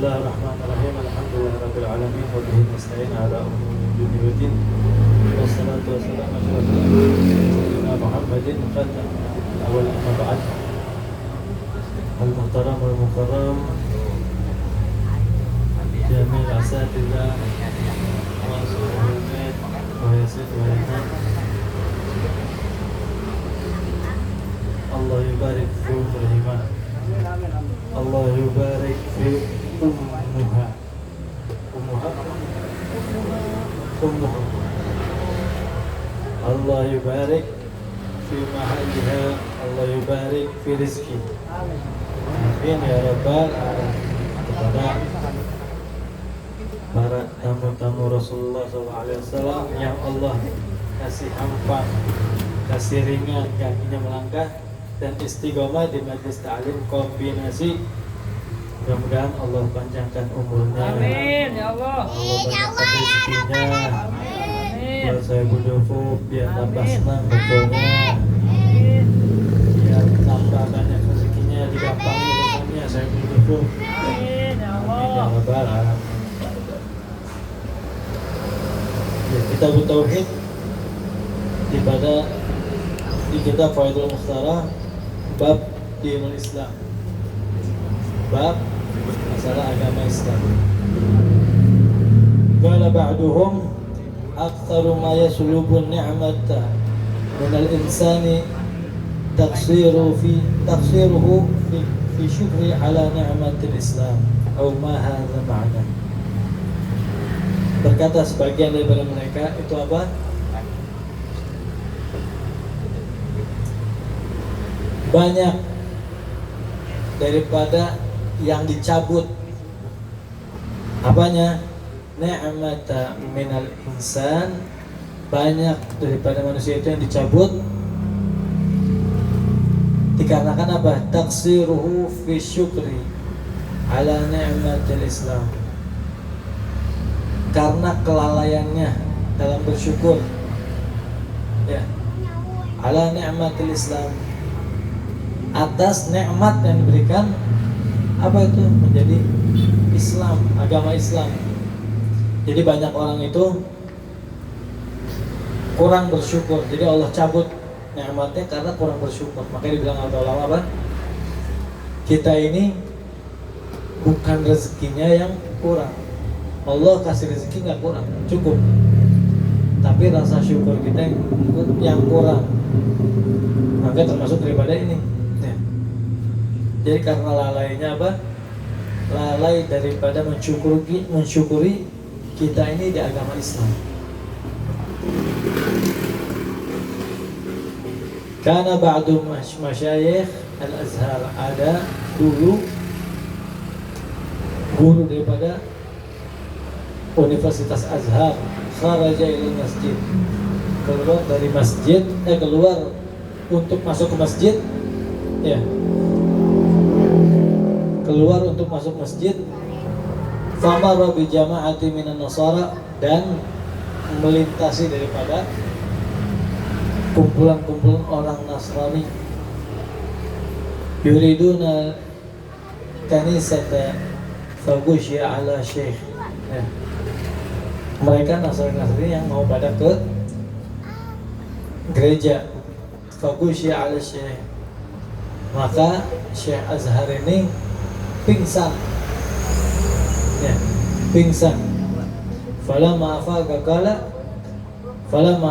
Bismillahirrahmanirrahim. Alhamdulillahirabbil alamin wa bihi nasta'in ala umuri dunya waddin. Wassalatu wassalamu ala sayyidina Muhammadin khatamil awwal amma ba'd. Al-muhtaram wal mukarram jami'il asatidza wa suhbatin wa yasid wa yaman. Allah yubarik fi umrihima. Allah yubarik fi ummuha. Allah yubarik fi mahalliha. Allah yubarik fi rizki. Amin ya rabbal alamin. Kepada para tamu-tamu Rasulullah SAW yang Allah kasih hampa, kasih ringan kakinya melangkah dan istiqomah di majlis ta'lim kombinasi. Mudah-mudahan Allah panjangkan umurnya. Amin ya Allah. Allah banyakkan rezekinya. Buat saya budufuk biar tambah senang betulnya. Biar tambah banyak rezekinya, digampangi urusannya. Saya budufuk. Amin ya Amin ya Allah. rabbal alamin. Ya, kita bertauhid di kitab Faidul Mukhtarah bab dinul Islam, bab masalah agama Islam. Qala ba'duhum aktsaru ma yaslubu ni'mata min al-insani taqsiruhu fi syukri ala ni'matil Islam atau ma hadza ma'na. Berkata sebagian daripada mereka itu apa? Banyak daripada yang dicabut apanya? Ni'mata minal insan, banyak daripada manusia itu yang dicabut dikarenakan apa? Taksiruhu fi syukri ala ni'matil Islam, karena kelalaiannya dalam bersyukur ya ala ni'matil Islam, atas nikmat yang diberikan apa itu menjadi Islam, agama Islam. Jadi banyak orang itu kurang bersyukur. Jadi Allah cabut nikmatnya karena kurang bersyukur. Makanya dibilang ulama apa? Kita ini bukan rezekinya yang kurang. Allah kasih rezeki nggak kurang, cukup. Tapi rasa syukur kita yang kurang. Maka termasuk daripada ini. Jadi karena lalainya apa? Lalai daripada mensyukuri kita ini di agama Islam. Karena ba'du masyayikh al-Azhar, ada dulu guru daripada Universitas Azhar, kharaja ila masjid, keluar dari masjid, keluar untuk masuk ke masjid, ya. Keluar untuk masuk masjid, famara bi jama'ati minan nasara, dan melintasi daripada kumpulan-kumpulan orang Nasrani, yuriduna kanisata faghushiya ala syekh ya. Mereka Nasrani yang mau pada ke gereja, faghushiya ala syekh, maka Syekh Azhar ini pingsan ya, pingsan. Falamma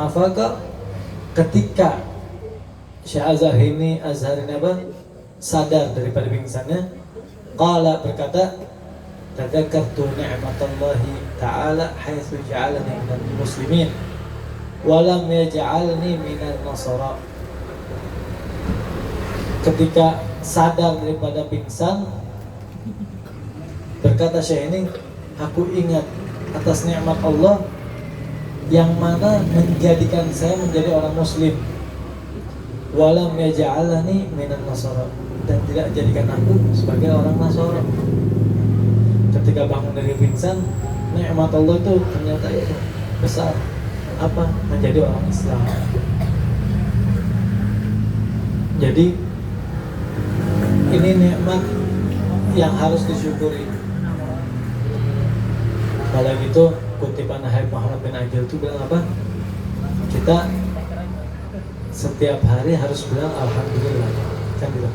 afaqa, ketika Syekh Azhar ini apa? Sadar daripada pingsannya, qala, berkata, tadzakartu ni'matallahi ta'ala haitsu ja'alani minal muslimin wa lam yaj'alni minal nasara. Ketika sadar daripada pingsan, berkata Syekh ini, aku ingat atas nikmat Allah yang mana menjadikan saya menjadi orang muslim, walam yaj'alani minan nasara, dan tidak jadikan aku sebagai orang Nasara. Ketika bangun dari pingsan, nikmat Allah itu ternyata itu besar, apa? Menjadi orang Islam. Jadi ini nikmat yang harus disyukuri. Malah gitu kutipan Habib Muhammad bin Ajil itu bilang apa? Kita setiap hari harus bilang alhamdulillah, kan gitu.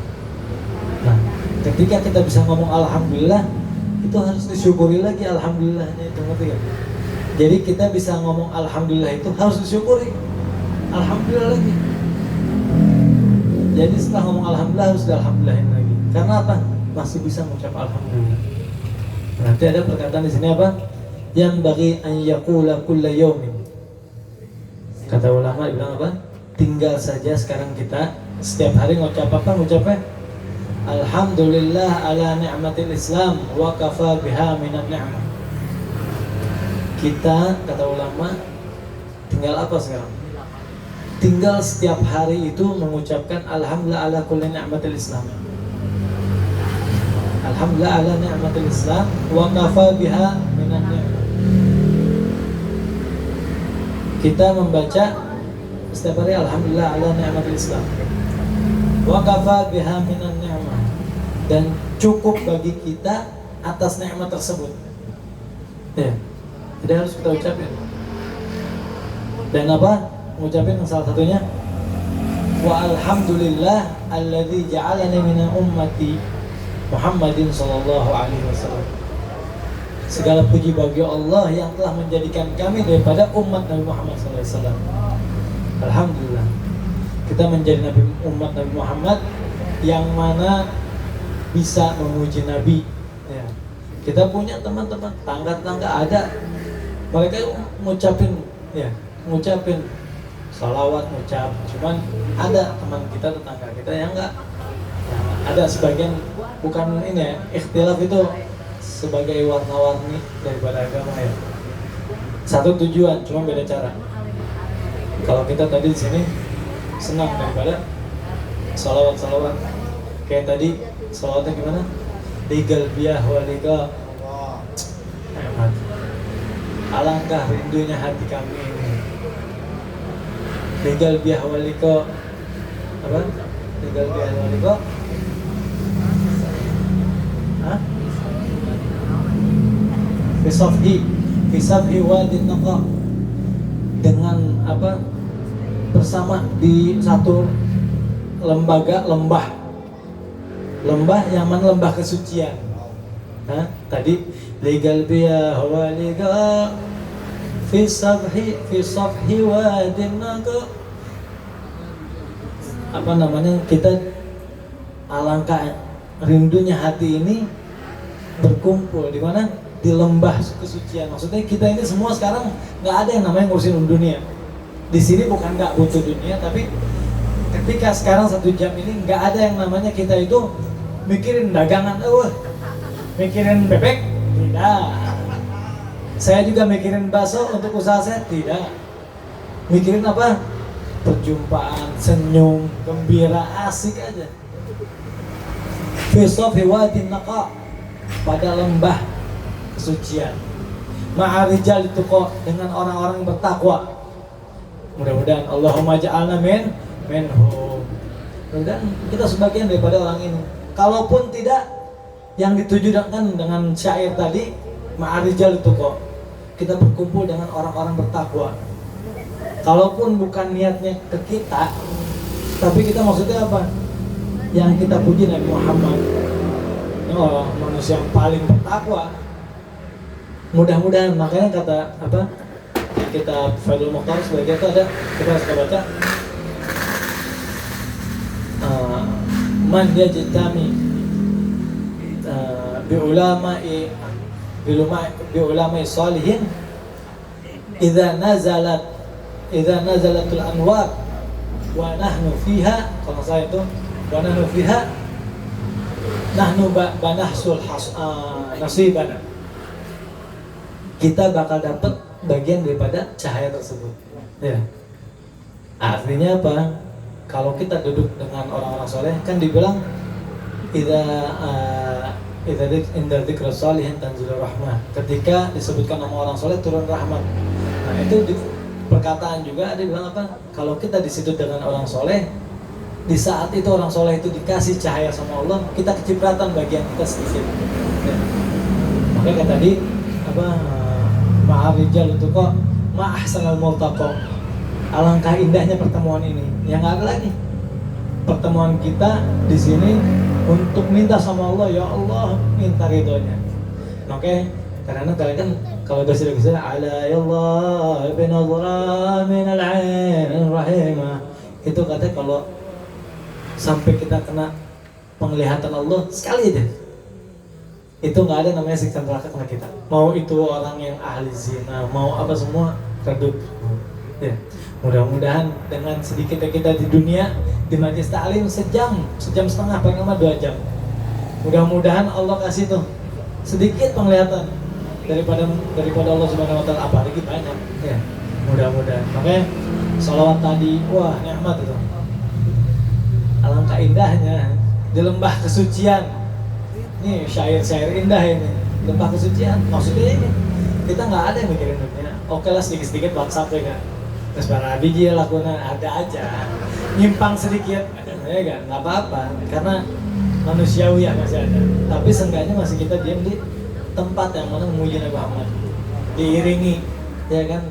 Nah, ketika kita bisa ngomong alhamdulillah, itu harus disyukuri lagi alhamdulillahnya itu, ngerti gak? Jadi kita bisa ngomong alhamdulillah itu harus disyukuri alhamdulillah lagi. Jadi setelah ngomong alhamdulillah harus alhamdulillahin lagi. Karena apa? Masih bisa mengucap alhamdulillah. Nanti ada perkataan di sini apa? Yang bagi an yaqula kulla yaumin. Kata ulama bilang apa? Tinggal saja sekarang kita setiap hari ngucap apa? Ngucapnya alhamdulillah ala ni'matil Islam wa kafa biha minan ni'mah. Kita, kata ulama, tinggal apa sekarang? Tinggal setiap hari itu mengucapkan alhamdulillah ala kulli ni'matil Islam. Alhamdulillah ala ni'matil Islam wa kafa biha minan ni'mah. Kita membaca setiap hari alhamdulillah ala ni'matil Islam wa kafa biha minan ni'mah, dan cukup bagi kita atas nikmat tersebut. Ya. Jadi harus kita ucapin. Dan apa? Mengucapin salah satunya wa alhamdulillah alladzi ja'alani min ummati Muhammadin sallallahu alaihi wasallam. Segala puji bagi Allah yang telah menjadikan kami daripada umat Nabi Muhammad sallallahu alaihi wasallam. Alhamdulillah. Kita menjadi umat Nabi Muhammad yang mana bisa memuji Nabi. Ya. Kita punya teman-teman, tangga-tangga ada, mereka ngucapin, ya, ngucapin salawat, ngucap. Cuman ada teman kita, tetangga kita yang enggak. Ya, ada sebagian, bukan ini ya, ikhtilaf itu sebagai warna-warni daripada agama ya. Satu tujuan, cuma beda cara. Kalau kita tadi di sini senang daripada salawat-salawat. Kayak tadi salawatnya gimana? Ligal biyah walika. Alangkah rindunya hati kami ini. Ligal biyah walika. Apa? Ligal biyah walika. Hah? Fisafhi wadin naqa. Dengan apa? Bersama di satu lembah yang mana lembah kesucian. Nah, tadi legal biya wa liga fi safhi wadin naqa. Apa namanya, kita alangkah rindunya hati ini berkumpul di mana? Di lembah kesucian. Maksudnya kita ini semua sekarang nggak ada yang namanya ngurusin dunia. Di sini bukan nggak butuh dunia, tapi ketika sekarang 1 jam ini nggak ada yang namanya kita itu mikirin dagangan, mikirin bebek, tidak. Saya juga mikirin bakso untuk usaha saya, tidak. Mikirin apa? Perjumpaan, senyum, gembira, asik aja. Fi safhi wadin naqa, pada lembah kesucian. Ma'arijal itu kok dengan orang-orang bertakwa. Mudah-mudahan Allahumma ja'alna minhum. Mudah-mudahan kita sebagian daripada orang ini. Kalaupun tidak, yang ditujukan dengan syair tadi, ma'arijal itu kok, kita berkumpul dengan orang-orang bertakwa. Kalaupun bukan niatnya ke kita, tapi kita maksudnya apa? Yang kita puji Nabi Muhammad, orang manusia yang paling bertakwa. Mudah-mudahan, makanya kata apa? Kita Faidul Mukhtar sebagai itu ada, kita harus baca man yajtami bi ulama'i salihin idza nazalatul anwar wa nahnu fiha, kalau saya itu wa nahnu fiha nahnu banahsul nasibana, kita bakal dapat bagian daripada cahaya tersebut. Ya. Artinya apa? Kalau kita duduk dengan orang-orang soleh, kan dibilang idza inda dzikra sholihin tanzilur rahmah. Ketika disebutkan nama orang soleh turun rahmat. Nah, itu di perkataan juga ada bilang apa? Kalau kita di situ dengan orang soleh, di saat itu orang soleh itu dikasih cahaya sama Allah, kita kecipratan bagian kita sedikit. Ya. Makanya tadi apa? Ijtama'ar rijal itu kok ma'ahsanal multaqa. Alangkah indahnya pertemuan ini. Yang nggak ada lagi. Pertemuan kita di sini untuk minta sama Allah, ya Allah, minta ridhonya. Oke, karena kalian kan kalau bahasa Indonesia ala ya Allah bin Allah min al-ain rahimah. Itu katanya kalau sampai kita kena penglihatan Allah sekali aja, itu nggak ada namanya siksa neraka kena kita. Mau itu orang yang ahli zina, mau apa semua redup. Ya, mudah-mudahan dengan sedikitnya kita di dunia di majelis ta'lim sejam setengah, paling lama 2 jam. Mudah-mudahan Allah kasih tuh sedikit penglihatan daripada Allah Subhanahu Wa Taala, apalagi banyak. Ya, mudah-mudahan. Makanya salawat tadi, wah nikmat itu. Alangkah indahnya di lembah kesucian. Nih syair-syair indah ini, lembah kesucian. Maksudnya ini kita nggak ada yang mikirin dunia. Oke lah sedikit-sedikit WhatsApp ya kan. Terus para biji lakukan ada aja. Nyimpang sedikit, ya kan? Nggak apa-apa. Karena manusiawi ya masih ada. Tapi seenggaknya masih kita diam di tempat yang mana memuji Nabi Muhammad. Diiringi, ya kan?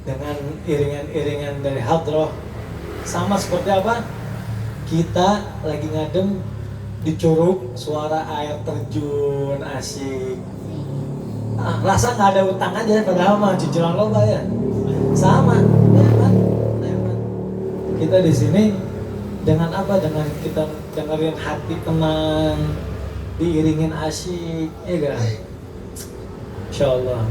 Dengan iringan-iringan dari hadrah. Sama seperti apa? Kita lagi ngadem di curug, suara air terjun asyik. Rasa nggak ada utang aja, padahal mah cicilan loba ya. Sama, nikmat. Kita di sini dengan apa? Dengan kita dengerin hati tenang, diiringin asyik, ya kan? Insya Allah.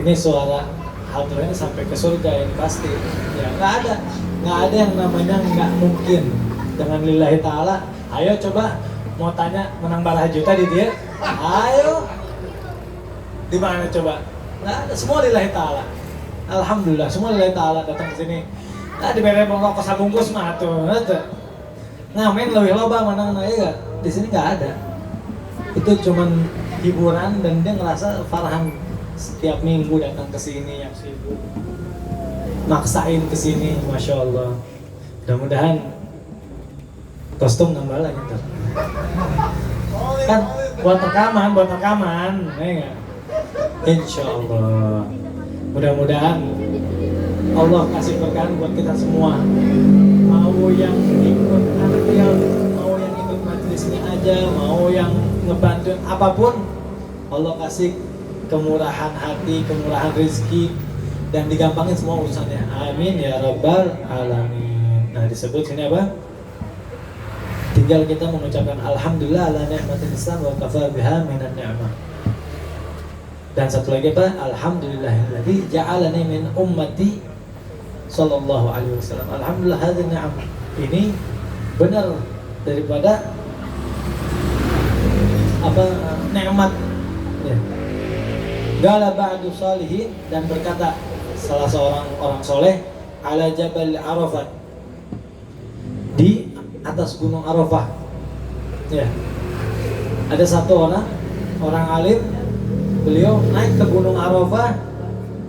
Ini suara hadrahnya sampai ke surga ini pasti. Ya nggak ada yang namanya nggak mungkin. Dengan lillahi ta'ala, ayo coba mau tanya menang berapa juta di dia, ayo di mana coba? Nggak ada, semua lillahi ta'ala. Alhamdulillah, semua lillahi ta'ala datang ke sini. Nah diberi rokok sabungkus mah tuh, ngamen lebih loba menang ya. Di sini nggak ada. Itu cuman hiburan dan dia ngerasa Farhan setiap minggu datang ke sini yang sibuk, maksain ke sini, masya Allah. Mudah-mudahan kostum nambah lagi ntar. Kan buat rekaman, ya enggak? Insya Allah. Mudah-mudahan Allah kasih berkah buat kita semua. Mau yang ikut antrian, mau yang ikut majelisnya aja, mau yang ngebantuin apapun, Allah kasih kemurahan hati, kemurahan rezeki, dan digampangin semua urusannya. Amin ya rabbal alamin. Nah disebut sini apa? Tinggal kita mengucapkan alhamdulillah ala ni'matil Islam wa kafa biha minan ni'mah. Dan satu lagi apa? Alhamdulillahilladzi ja'alani min ummati sallallahu alaihi wasallam. Alhamdulillah hadhihi ni'mah. Ini benar daripada apa nikmat. Ya. Qala ba'du salihin, dan berkata salah seorang orang soleh ala Jabal Arafat, di atas gunung Arafah. Ya. Ada satu orang alim, beliau naik ke gunung Arafah,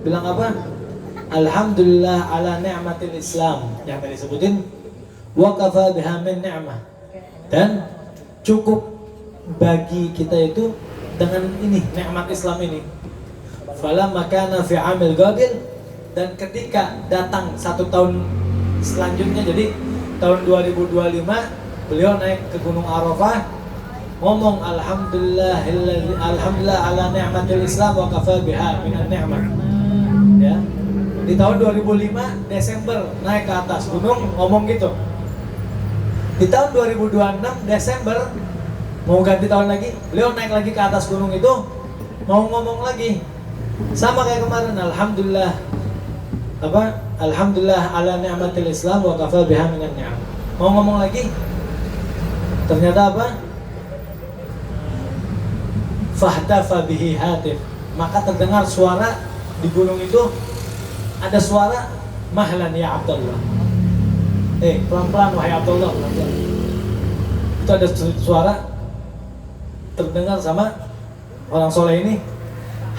bilang apa? Alhamdulillah ala ni'matil Islam, yang tadi sebutin, wa kafa biha min ni'mah. Dan cukup bagi kita itu dengan ini nikmat Islam ini. Fala makana fi amil qabil, dan ketika datang 1 tahun selanjutnya, jadi tahun 2025 beliau naik ke Gunung Arafah, ngomong alhamdulillah ala ni'matil Islam wa kafa biha minan ni'mah. Ya. Di tahun 2005 Desember naik ke atas gunung ngomong gitu. Di tahun 2026 Desember mau ganti tahun lagi, beliau naik lagi ke atas gunung itu mau ngomong lagi. Sama kayak kemarin, alhamdulillah apa? Alhamdulillah ala ni'matil Islam wa kafa biha minan ni'am. Mau ngomong lagi, ternyata apa? Fahtafa bihi hatif, maka terdengar suara di gunung itu, ada suara mahlan ya Abdullah. Pelan-pelan wahai Abdullah, pelan-pelan. Itu ada suara terdengar sama orang soleh ini,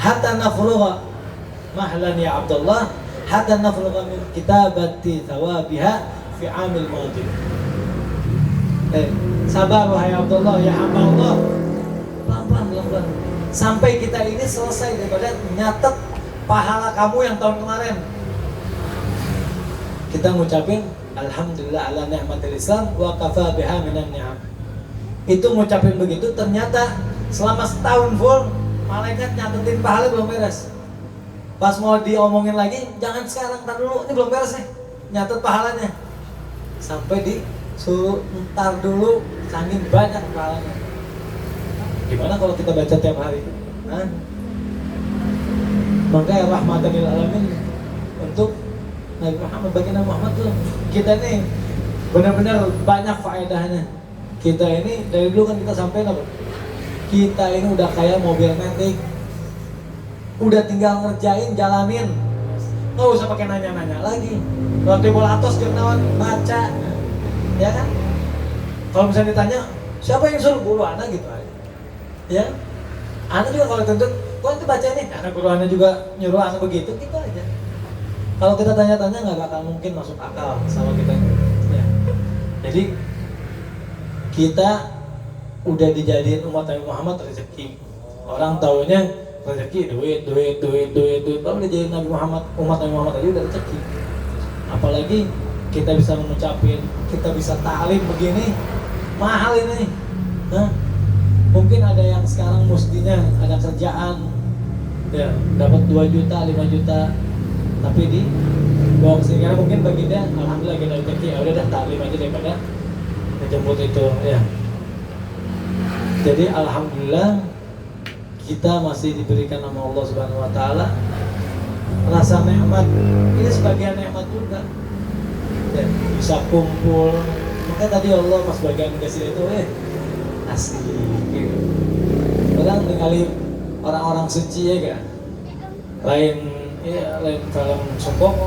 hatta nafrugha mahlan ya Abdullah, hatta nafrugha min kitabati thawabiha fi amil madhi. Sabar wahai Abdullah, ya hamba Allah, pelan-pelan, sampai kita ini selesai daripada nyatet pahala kamu yang tahun kemarin. Kita ngucapin alhamdulillah ala ni'matil Islam wa kafa biha minan ni'am. Itu ngucapin begitu, ternyata selama setahun full malaikat nyatetin pahala belum beres. Pas mau diomongin lagi, jangan sekarang, ntar dulu, ini belum beres nih, nyatet pahalanya. Sampai disuruh ntar dulu, saking banyak pahalanya. Gimana kalau kita baca tiap hari? Hah? Makanya rahmatan lil alamin untuk Nabi Muhammad, bagi Nabi Muhammad tuh kita nih benar-benar banyak faedahnya. Kita ini dari dulu kan kita sampai apa? Kita ini udah kayak mobil metik, udah tinggal ngerjain, jalanin, nggak usah pakai nanya-nanya lagi. Roti bola atos kenawan baca, ya kan? Kalau misalnya ditanya siapa yang suruh, guru anak gitu aja, ya. Anak juga kalau tuntut, kok itu baca ini, anak guru anak juga nyuruh anak begitu, gitu aja. Kalau kita tanya-tanya nggak bakal mungkin masuk akal sama kita, ya. Jadi kita udah dijadiin umat Nabi Muhammad rezeki. Orang taunya rezeki duit. Kalau udah jadi Nabi Muhammad, umat Nabi Muhammad aja udah rezeki. Apalagi kita bisa mengucapin, kita bisa ta'lim begini, mahal ini. Nah, mungkin ada yang sekarang mestinya ada kerjaan, ya dapat 2 juta, 5 juta, tapi di bawa kesini karena mungkin bagi dia, alhamdulillah kita rezeki, ya udah dah ta'lim aja daripada menjemput itu, ya. Jadi alhamdulillah kita masih diberikan nama Allah Subhanahu wa taala rasa nikmat. Ini sebagian nikmat juga. Ya, bisa kumpul. Maka tadi Allah pas bagian kasih itu asik gitu. Orang ningali orang-orang suci ya kan. Lain film sombong,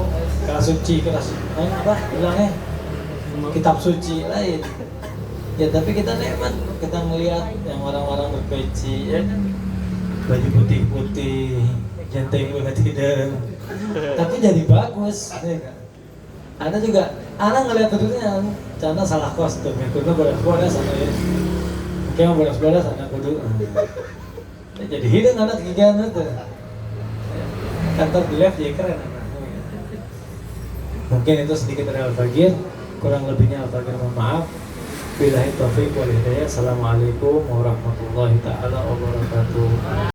kelas suci, kelas apa bilangnya kitab suci lain. Ya tapi kita nikmat, kita ngelihat yang orang-orang berpeci, ya kan, baju putih-putih, genteng banget tidak, tapi jadi bagus, ya kan. Ada juga, anak ngelihat bedulnya, karena salah kostum, ya kudu bodas sana ya, kayak mau bodas anak kudu, jadi hidung anak gigian itu, kantor di left ya keren anak. Mungkin itu sedikit dari Al-Bagir, kurang lebihnya Al-Bagir mohon maaf. Billahi taufiq wal hidayah. Assalamualaikum warahmatullahi taala wabarakatuh.